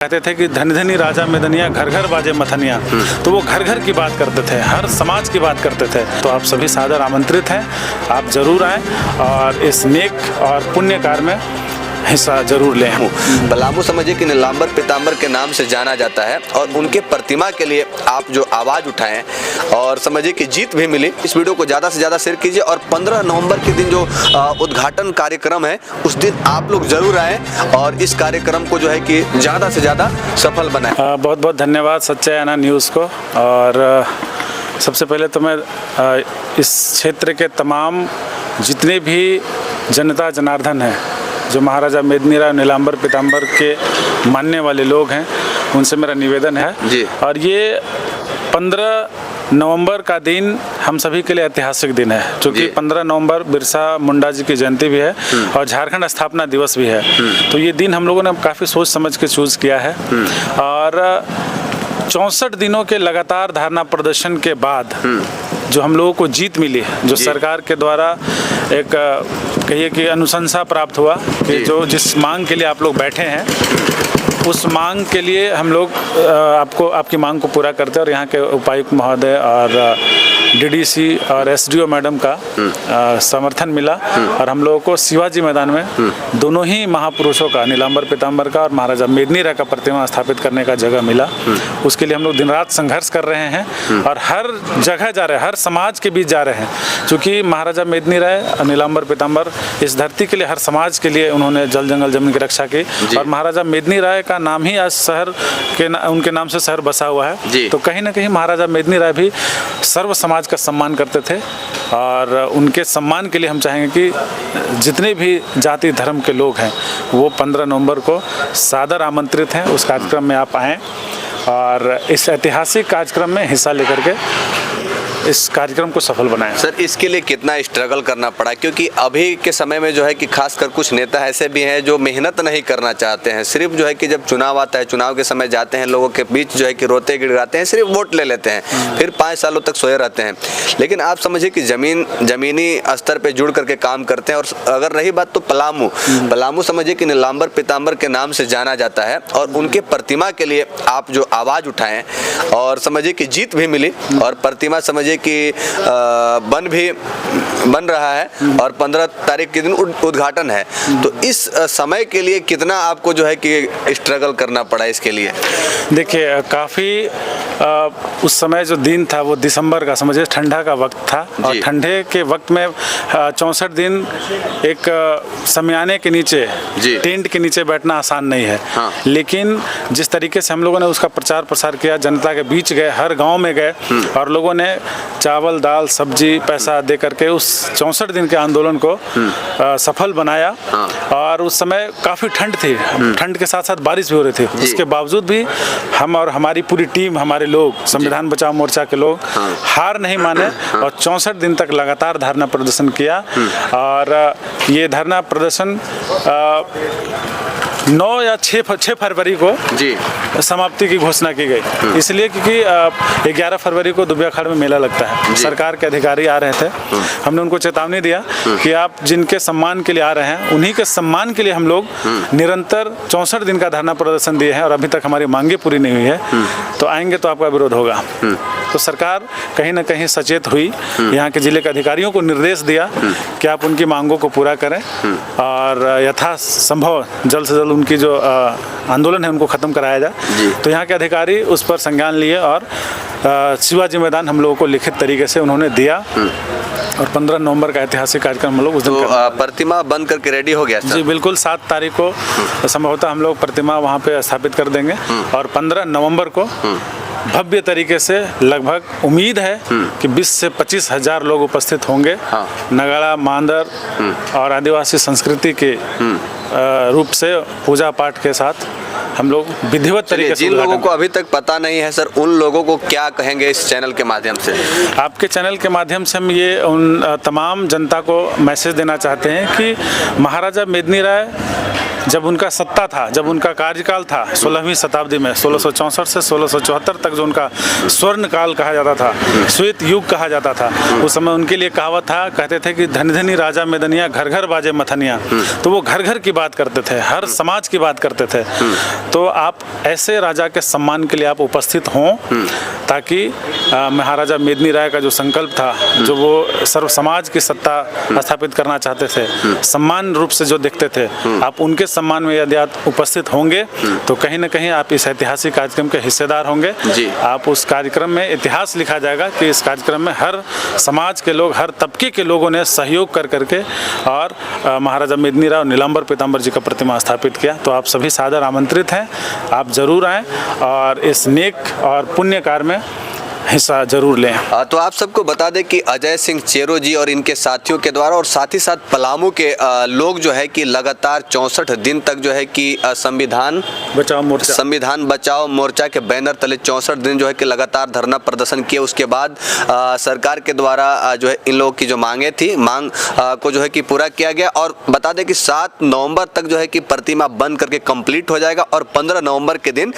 कहते थे कि धनी धनी राजा मेदनिया घर घर बाजे मथनिया। तो वो घर घर की बात करते थे, हर समाज की बात करते थे। तो आप सभी सादर आमंत्रित हैं, आप जरूर आएँ और इस नेक और पुण्य कार्य में हिस्सा जरूर लें। पलामू समझिए कि नीलांबर पीतांबर के नाम से जाना जाता है और उनके प्रतिमा के लिए आप जो आवाज़ उठाएं और समझिए कि जीत भी मिली। इस वीडियो को ज़्यादा से ज़्यादा शेयर कीजिए और 15 नवंबर के दिन जो उद्घाटन कार्यक्रम है उस दिन आप लोग जरूर आएँ और इस कार्यक्रम को जो है कि ज़्यादा से ज़्यादा सफल बनाएं। बहुत बहुत धन्यवाद सच्चाई न्यूज़ को। और सबसे पहले तो मैं इस क्षेत्र के तमाम जितने भी जनता जनार्दन हैं जो महाराजा मेदिनीराय नीलांबर पीतांबर के मानने वाले लोग हैं, उनसे मेरा निवेदन है जी। और ये 15 नवंबर का दिन हम सभी के लिए ऐतिहासिक दिन है, क्योंकि 15 नवंबर बिरसा मुंडा जी की जयंती भी है और झारखंड स्थापना दिवस भी है। तो ये दिन हम लोगों ने काफ़ी सोच समझ के चूज़ किया है। और 64 दिनों के लगातार धरना प्रदर्शन के बाद जो हम लोगों को जीत मिली, जो सरकार के द्वारा एक कहिए कि अनुशंसा प्राप्त हुआ कि जो जिस मांग के लिए आप लोग बैठे हैं उस मांग के लिए हम लोग आपकी मांग को पूरा करते हैं। और यहाँ के उपायुक्त महोदय और डीडीसी और एसडीओ मैडम का समर्थन मिला और हम लोगों को शिवाजी मैदान में दोनों ही महापुरुषों का, नीलांबर पीतांबर का और महाराजा मेदिनीराय का प्रतिमा स्थापित करने का जगह मिला। उसके लिए हम लोग दिन रात संघर्ष कर रहे हैं और हर जगह जा रहे हैं, हर समाज के बीच जा रहे हैं, क्योंकि महाराजा मेदिनीराय नीलांबर पीतांबर इस धरती के लिए, हर समाज के लिए उन्होंने जल जंगल जमीन की रक्षा की। और महाराजा मेदिनीराय का नाम ही आज शहर के उनके नाम से शहर बसा हुआ है। तो कहीं ना कहीं महाराजा मेदिनीराय भी सर्व समाज का सम्मान करते थे और उनके सम्मान के लिए हम चाहेंगे कि जितने भी जाति धर्म के लोग हैं वो 15 नवंबर को सादर आमंत्रित हैं। उस कार्यक्रम में आप आएँ और इस ऐतिहासिक कार्यक्रम में हिस्सा लेकर के इस कार्यक्रम को सफल बनाएं। सर, इसके लिए कितना स्ट्रगल करना पड़ा, क्योंकि अभी के समय में जो है कि खासकर कुछ नेता ऐसे भी हैं जो मेहनत नहीं करना चाहते हैं, सिर्फ जो है कि जब चुनाव आता है, चुनाव के समय जाते हैं, लोगों के बीच जो है कि रोते गिड़गाते हैं, सिर्फ वोट ले लेते हैं, फिर 5 सालों तक सोए रहते हैं। लेकिन आप समझिए कि जमीनी स्तर पर जुड़ करके काम करते हैं। और अगर रही बात तो पलामू समझिए कि नीलांबर पीतांबर के नाम से जाना जाता है और उनके प्रतिमा के लिए आप जो आवाज़ उठाएं और समझिए कि जीत भी मिली और प्रतिमा समझिए कि बन रहा है और 15 तारीख के दिन उद्घाटन है। तो इस समय के लिए कितना आपको जो है कि स्ट्रगल करना पड़ा इसके लिए? देखिए, काफ़ी उस समय जो दिन था वो दिसंबर का, समझिए ठंडा का वक्त था और ठंडे के वक्त में 64 दिन एक शमियाने के नीचे, टेंट के नीचे बैठना आसान नहीं है। लेकिन जिस तरीके से हम लोगों ने उसका प्रचार प्रसार किया, जनता के बीच गए, हर गांव में गए और लोगों ने चावल दाल सब्जी पैसा दे करके उस 64 दिन के आंदोलन को सफल बनाया। और उस समय काफ़ी ठंड थी, ठंड के साथ साथ बारिश भी हो रही थी। उसके बावजूद भी हम और हमारी पूरी टीम, हमारे लोग, संविधान बचाओ मोर्चा के लोग हार नहीं माने और 64 दिन तक लगातार धरना प्रदर्शन किया। और ये धरना प्रदर्शन 9 या 6 फरवरी को समाप्ति की घोषणा की गई। इसलिए क्योंकि 11 फरवरी को दुबियाखाड़ में मेला लगता है। सरकार के अधिकारी आ रहे थे, हमने उनको चेतावनी दिया कि आप जिनके सम्मान के लिए आ रहे हैं उन्हीं के सम्मान के लिए हम लोग निरंतर 64 दिन का धरना प्रदर्शन दिए हैं और अभी तक हमारी मांगे पूरी नहीं हुई है। तो आएंगे तो आपका विरोध होगा। तो सरकार कहीं ना कहीं सचेत हुई, यहाँ के जिले के अधिकारियों को निर्देश दिया कि आप उनकी मांगों को पूरा करें और यथासंभव जल्द से जल्द उनकी जो आंदोलन है उनको ख़त्म कराया जाए। तो यहाँ के अधिकारी उस पर संज्ञान लिए और शिवाजी मैदान हम लोगों को लिखित तरीके से उन्होंने दिया और 15 नवंबर का ऐतिहासिक कार्यक्रम हम लोग उस दिन प्रतिमा बन करके रेडी हो गया? जी बिल्कुल, 7 तारीख को संभवतः हम लोग प्रतिमा वहाँ पे स्थापित कर देंगे और 15 नवंबर को भव्य तरीके से, लगभग उम्मीद है कि 20 से 25 हजार लोग उपस्थित होंगे। नगाड़ा मांदर और आदिवासी संस्कृति के रूप से पूजा पाठ के साथ हम लोग विधिवत तरीके से। जिन लोगों को अभी तक पता नहीं है सर, उन लोगों को क्या कहेंगे इस चैनल के माध्यम से? आपके चैनल के माध्यम से हम ये उन तमाम जनता को मैसेज देना चाहते हैं कि महाराजा मेदिनीराय जब उनका सत्ता था, जब उनका कार्यकाल था 16वीं शताब्दी में 1664 से 1674 तक जो उनका स्वर्ण काल कहा जाता था, श्वेत युग कहा जाता था, उस समय उनके लिए कहावत था, कहते थे कि धनी धनी राजा मेदनिया, घर घर बाजे मथनिया। तो वो घर घर की बात करते थे, हर समाज की बात करते थे। तो आप ऐसे राजा के सम्मान के लिए आप उपस्थित हों, ताकि महाराजा मेदिनी राय का जो संकल्प था, जो वो सर्व समाज की सत्ता स्थापित करना चाहते थे, सम्मान रूप से जो देखते थे, आप उनके सम्मान में यदि आप उपस्थित होंगे तो कहीं ना कहीं आप इस ऐतिहासिक कार्यक्रम के हिस्सेदार होंगे। आप उस कार्यक्रम में इतिहास लिखा जाएगा कि इस कार्यक्रम में हर समाज के लोग, हर तबके के लोगों ने सहयोग कर करके और महाराजा मेदिनी राय और नीलांबर पीतांबर जी का प्रतिमा स्थापित किया। तो आप सभी सादर आमंत्रित हैं, आप जरूर आएँ और इस नेक और पुण्य कार्य में हिस्सा जरूर लें। तो आप सबको बता दें कि अजय सिंह चेरो जी और इनके साथियों के द्वारा और साथ ही साथ पलामू के लोग जो है कि लगातार 64 दिन तक जो है कि संविधान बचाओ मोर्चा के बैनर तले 64 दिन जो है कि लगातार धरना प्रदर्शन किए। उसके बाद सरकार के द्वारा जो है इन लोगों की जो मांग को जो है कि पूरा किया गया। और बता दें कि 7 नवंबर तक जो है कि प्रतिमा बन करके कंप्लीट हो जाएगा और 15 नवंबर के दिन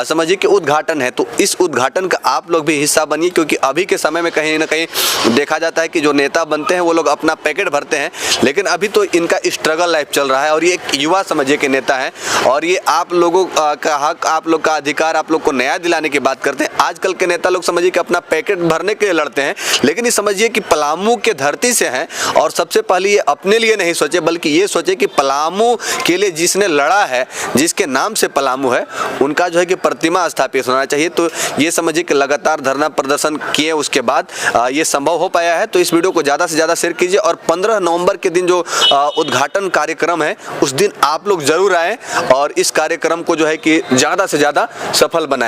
समझिए कि उद्घाटन है। तो इस उद्घाटन का आप लोग भी हिस्सा बनिए, क्योंकि अभी के समय में कहीं ना कहीं देखा जाता है कि जो नेता बनते हैं वो लोग अपना पैकेट भरते हैं, लेकिन अभी तो इनका स्ट्रगल लाइफ चल रहा है और ये एक युवा समझिए के नेता है और ये आप लोगों का हक, आप लोग का अधिकार, आप लोग को न्याय दिलाने की बात करते हैं। आजकल के नेता लोग समझिए कि अपना पैकेट भरने के लिए लड़ते हैं, लेकिन ये समझिए कि पलामू के धरती से हैं और सबसे पहले ये अपने लिए नहीं सोचे बल्कि ये सोचे कि पलामू के लिए जिसने लड़ा है, जिसके नाम से पलामू है, उनका जो है कि प्रतिमा स्थापित होना चाहिए। तो ये समझिए कि लगातार धरना प्रदर्शन किए, उसके बाद ये संभव हो पाया है। तो इस वीडियो को ज़्यादा से ज़्यादा शेयर कीजिए और 15 नवंबर के दिन जो उद्घाटन कार्यक्रम है उस दिन आप लोग जरूर आएँ और इस कार्यक्रम को जो है कि ज़्यादा से ज़्यादा सफल बनाएं।